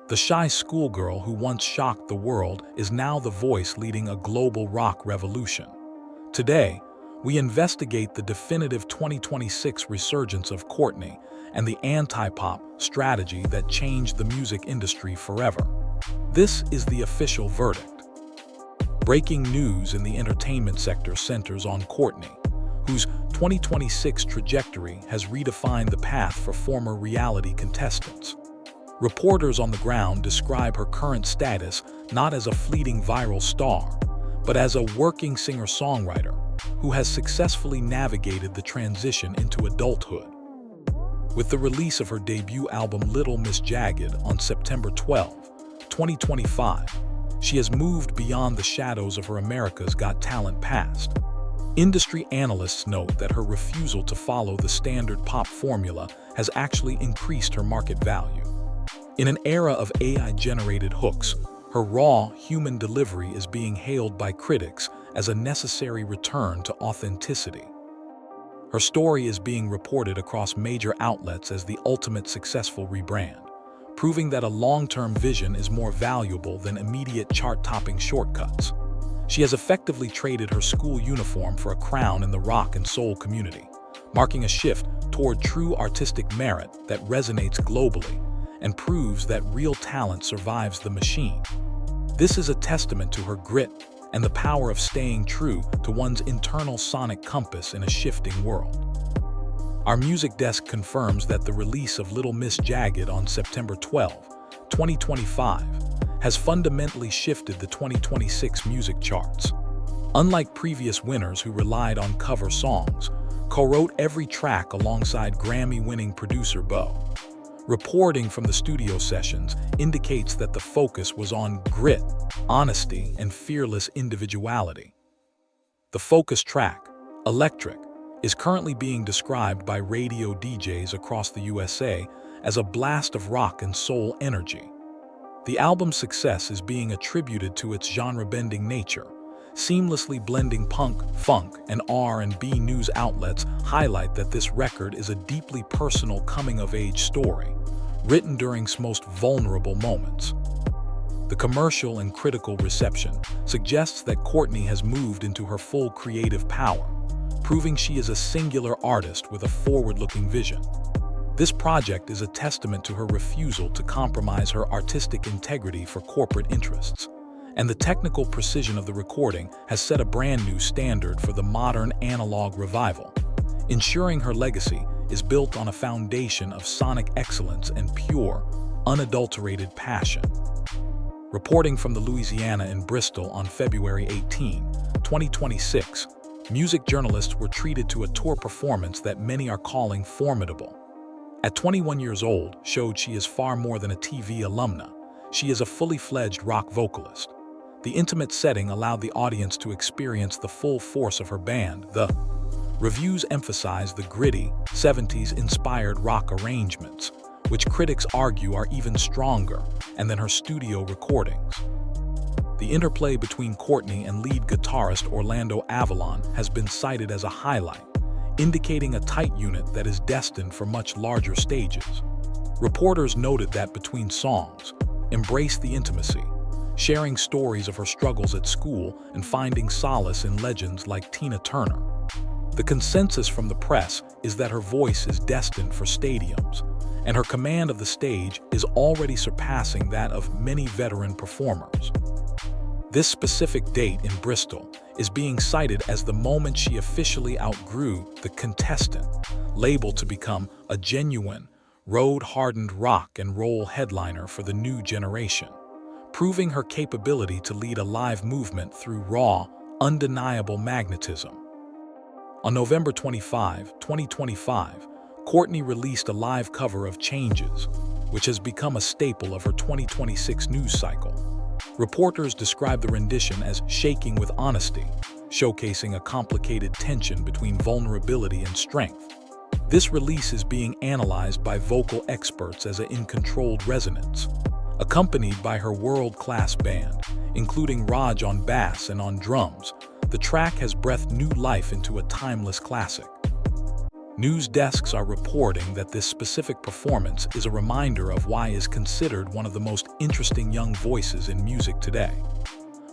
The shy schoolgirl who once shocked the world is now the voice leading a global rock revolution. Today, we investigate the definitive 2026 resurgence of Courtney and the anti-pop strategy that changed the music industry forever. This is the official verdict. Breaking news in the entertainment sector centers on Courtney, whose 2026 trajectory has redefined the path for former reality contestants. Reporters on the ground describe her current status not as a fleeting viral star, but as a working singer-songwriter who has successfully navigated the transition into adulthood. With the release of her debut album Little Miss Jagged on September 12, 2025, she has moved beyond the shadows of her America's Got Talent past. Industry analysts note that her refusal to follow the standard pop formula has actually increased her market value. In an era of AI-generated hooks, her raw, human delivery is being hailed by critics as a necessary return to authenticity. Her story is being reported across major outlets as the ultimate successful rebrand, proving that a long-term vision is more valuable than immediate chart-topping shortcuts. She has effectively traded her school uniform for a crown in the rock and soul community, marking a shift toward true artistic merit that resonates globally and proves that real talent survives the machine. This is a testament to her grit and the power of staying true to one's internal sonic compass in a shifting world. Our music desk confirms that the release of Little Miss Jagged on September 12, 2025, has fundamentally shifted the 2026 music charts. Unlike previous winners who relied on cover songs, co-wrote every track alongside Grammy-winning producer Bo. Reporting from the studio sessions indicates that the focus was on grit, honesty, and fearless individuality. The focus track, Electric, is currently being described by radio DJs across the USA as a blast of rock and soul energy. The album's success is being attributed to its genre-bending nature. Seamlessly blending punk, funk, and R&B news outlets highlight that this record is a deeply personal coming-of-age story, written during its most vulnerable moments. The commercial and critical reception suggests that Courtney has moved into her full creative power, proving she is a singular artist with a forward-looking vision. This project is a testament to her refusal to compromise her artistic integrity for corporate interests, and the technical precision of the recording has set a brand new standard for the modern analog revival, ensuring her legacy is built on a foundation of sonic excellence and pure, unadulterated passion. Reporting from the Louisiana in Bristol on February 18, 2026, music journalists were treated to a tour performance that many are calling formidable. At 21 years old, showed she is far more than a TV alumna. She is a fully fledged rock vocalist. The intimate setting allowed the audience to experience the full force of her band. The reviews emphasize the gritty, 70s-inspired rock arrangements, which critics argue are even stronger than her studio recordings. The interplay between Courtney and lead guitarist Orlando Avalon has been cited as a highlight, indicating a tight unit that is destined for much larger stages. Reporters noted that between songs, embraced the intimacy, sharing stories of her struggles at school and finding solace in legends like Tina Turner. The consensus from the press is that her voice is destined for stadiums, and her command of the stage is already surpassing that of many veteran performers. This specific date in Bristol is being cited as the moment she officially outgrew the contestant label to become a genuine, road-hardened rock and roll headliner for the new generation, proving her capability to lead a live movement through raw, undeniable magnetism. On November 25, 2025, Courtney released a live cover of Changes, which has become a staple of her 2026 news cycle. Reporters describe the rendition as shaking with honesty, showcasing a complicated tension between vulnerability and strength. This release is being analyzed by vocal experts as an in-controlled resonance, accompanied by her world-class band, including Raj on bass and on drums. The track has breathed new life into a timeless classic. News desks are reporting that this specific performance is a reminder of why is considered one of the most interesting young voices in music today.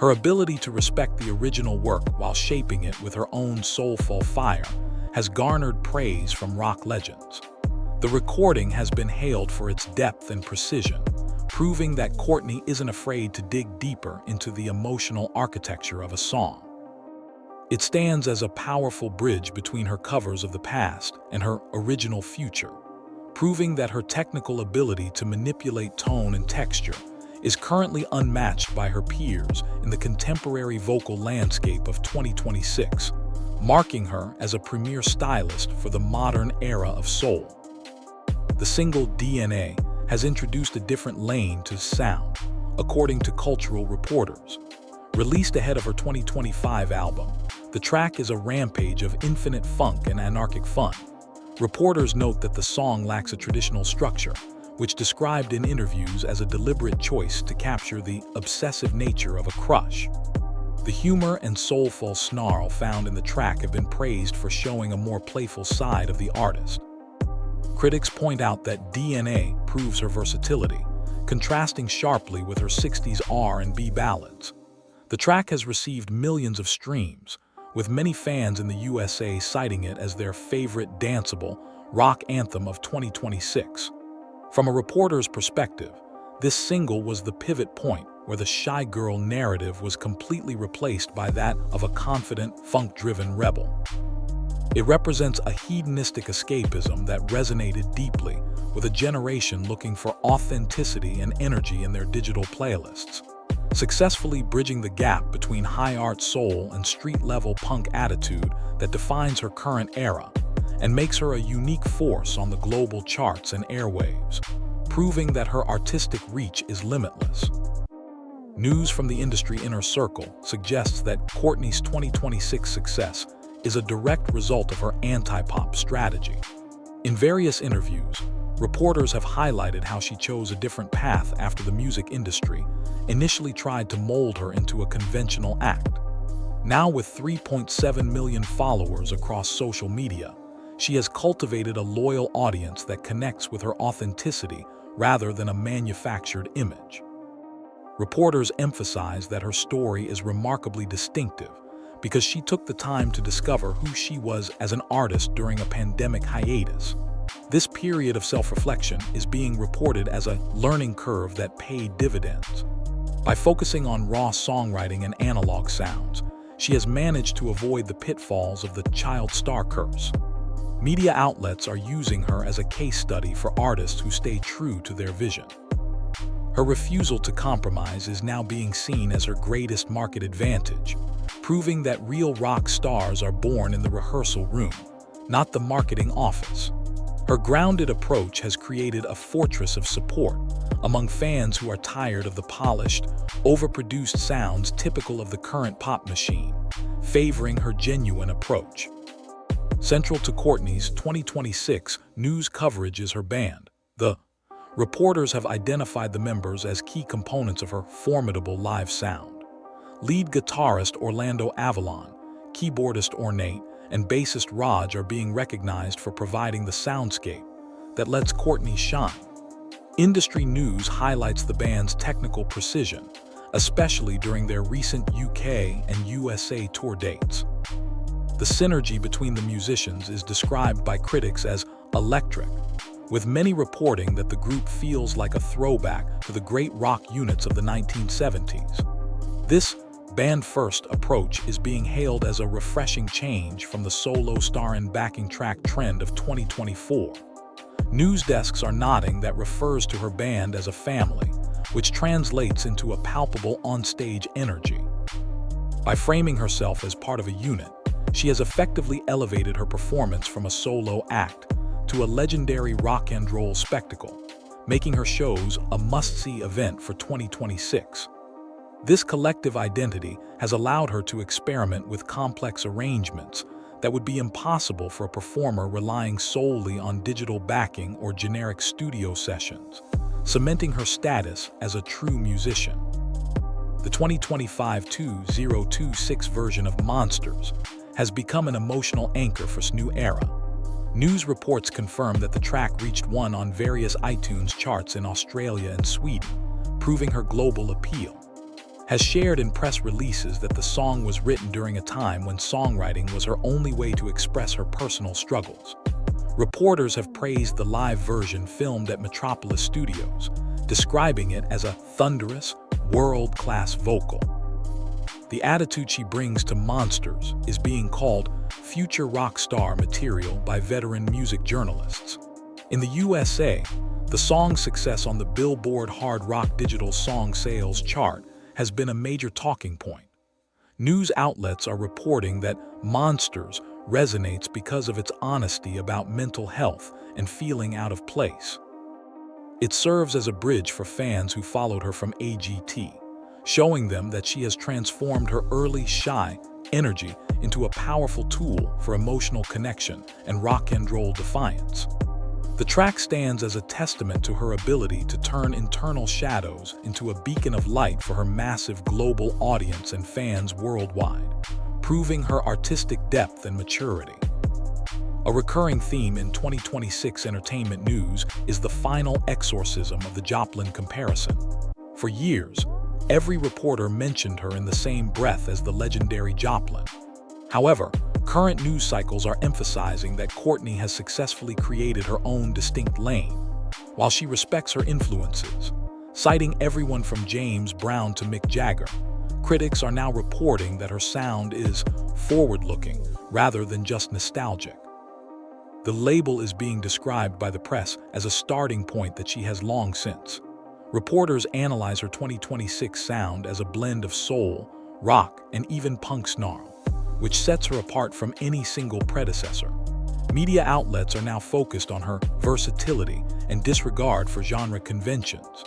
Her ability to respect the original work while shaping it with her own soulful fire has garnered praise from rock legends. The recording has been hailed for its depth and precision, proving that Courtney isn't afraid to dig deeper into the emotional architecture of a song. It stands as a powerful bridge between her covers of the past and her original future, proving that her technical ability to manipulate tone and texture is currently unmatched by her peers in the contemporary vocal landscape of 2026, marking her as a premier stylist for the modern era of soul. The single D.N.A. has introduced a different lane to sound, according to cultural reporters. Released ahead of her 2025 album, the track is a rampage of infinite funk and anarchic fun. Reporters note that the song lacks a traditional structure, which described in interviews as a deliberate choice to capture the obsessive nature of a crush. The humor and soulful snarl found in the track have been praised for showing a more playful side of the artist. Critics point out that D.N.A. proves her versatility, contrasting sharply with her 60s R&B ballads. The track has received millions of streams, with many fans in the USA citing it as their favorite danceable rock anthem of 2026. From a reporter's perspective, this single was the pivot point where the shy girl narrative was completely replaced by that of a confident, funk-driven rebel. It represents a hedonistic escapism that resonated deeply with a generation looking for authenticity and energy in their digital playlists, successfully bridging the gap between high-art soul and street-level punk attitude that defines her current era and makes her a unique force on the global charts and airwaves, proving that her artistic reach is limitless. News from the industry inner circle suggests that Courtney's 2026 success is a direct result of her anti-pop strategy. In various interviews, reporters have highlighted how she chose a different path after the music industry initially tried to mold her into a conventional act. Now with 3.7 million followers across social media, she has cultivated a loyal audience that connects with her authenticity rather than a manufactured image. Reporters emphasize that her story is remarkably distinctive because she took the time to discover who she was as an artist during a pandemic hiatus. This period of self-reflection is being reported as a learning curve that paid dividends. By focusing on raw songwriting and analog sounds, she has managed to avoid the pitfalls of the child star curse. Media outlets are using her as a case study for artists who stay true to their vision. Her refusal to compromise is now being seen as her greatest market advantage, proving that real rock stars are born in the rehearsal room, not the marketing office. Her grounded approach has created a fortress of support among fans who are tired of the polished, overproduced sounds typical of the current pop machine, favoring her genuine approach. Central to Courtney's 2026 news coverage is her band. The reporters have identified the members as key components of her formidable live sound. Lead guitarist Orlando Avalon, keyboardist Ornate, and bassist Raj are being recognized for providing the soundscape that lets Courtney shine. Industry news highlights the band's technical precision, especially during their recent UK and USA tour dates. The synergy between the musicians is described by critics as electric, with many reporting that the group feels like a throwback to the great rock units of the 1970s. This band-first approach is being hailed as a refreshing change from the solo star and backing track trend of 2024. News desks are nodding that refers to her band as a family, which translates into a palpable onstage energy. By framing herself as part of a unit, she has effectively elevated her performance from a solo act to a legendary rock and roll spectacle, making her shows a must-see event for 2026. This collective identity has allowed her to experiment with complex arrangements that would be impossible for a performer relying solely on digital backing or generic studio sessions, cementing her status as a true musician. The 2025 2026 version of Monsters has become an emotional anchor for this new era. News reports confirm that the track reached one on various iTunes charts in Australia and Sweden, proving her global appeal. Has shared in press releases that the song was written during a time when songwriting was her only way to express her personal struggles. Reporters have praised the live version filmed at Metropolis Studios, describing it as a thunderous, world-class vocal. The attitude she brings to Monsters is being called future rock star material by veteran music journalists. In the USA, the song's success on the Billboard Hard Rock Digital Song Sales chart has been a major talking point. News outlets are reporting that Monsters resonates because of its honesty about mental health and feeling out of place. It serves as a bridge for fans who followed her from AGT, showing them that she has transformed her early shy energy into a powerful tool for emotional connection and rock and roll defiance. The track stands as a testament to her ability to turn internal shadows into a beacon of light for her massive global audience and fans worldwide, proving her artistic depth and maturity. A recurring theme in 2026 entertainment news is the final exorcism of the Joplin comparison. For years, every reporter mentioned her in the same breath as the legendary Joplin. However, current news cycles are emphasizing that Courtney has successfully created her own distinct lane, while she respects her influences. Citing everyone from James Brown to Mick Jagger, critics are now reporting that her sound is forward-looking rather than just nostalgic. The label is being described by the press as a starting point that she has long since. Reporters analyze her 2026 sound as a blend of soul, rock, and even punk snarl, which sets her apart from any single predecessor. Media outlets are now focused on her versatility and disregard for genre conventions.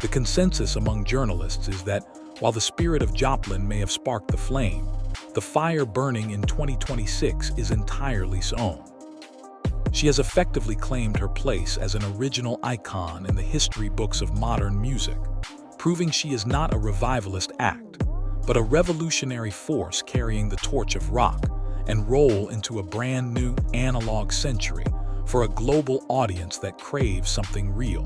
The consensus among journalists is that while the spirit of Joplin may have sparked the flame, the fire burning in 2026 is entirely her own. She has effectively claimed her place as an original icon in the history books of modern music, proving she is not a revivalist act, but a revolutionary force carrying the torch of rock and roll into a brand new analog century for a global audience that craves something real.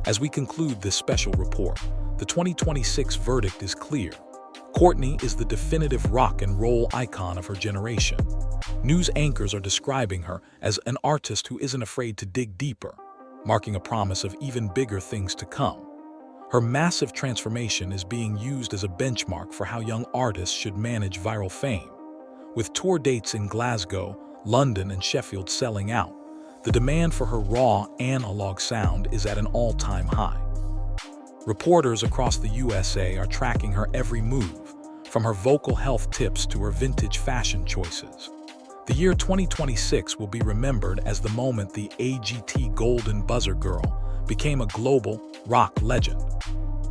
As we conclude this special report, the 2026 verdict is clear. Courtney is the definitive rock and roll icon of her generation. News anchors are describing her as an artist who isn't afraid to dig deeper, marking a promise of even bigger things to come. Her massive transformation is being used as a benchmark for how young artists should manage viral fame. With tour dates in Glasgow, London, and Sheffield selling out, the demand for her raw, analog sound is at an all-time high. Reporters across the USA are tracking her every move, from her vocal health tips to her vintage fashion choices. The year 2026 will be remembered as the moment the AGT Golden Buzzer Girl became a global rock legend.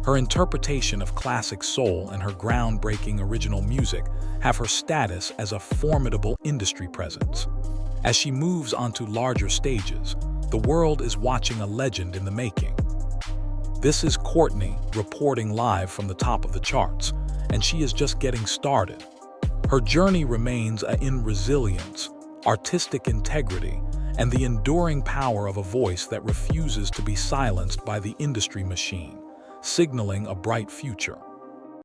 Her interpretation of classic soul and her groundbreaking original music have her status as a formidable industry presence. As she moves onto larger stages, the world is watching a legend in the making. This is Courtney reporting live from the top of the charts, and she is just getting started. Her journey remains in resilience, artistic integrity, and the enduring power of a voice that refuses to be silenced by the industry machine, signaling a bright future.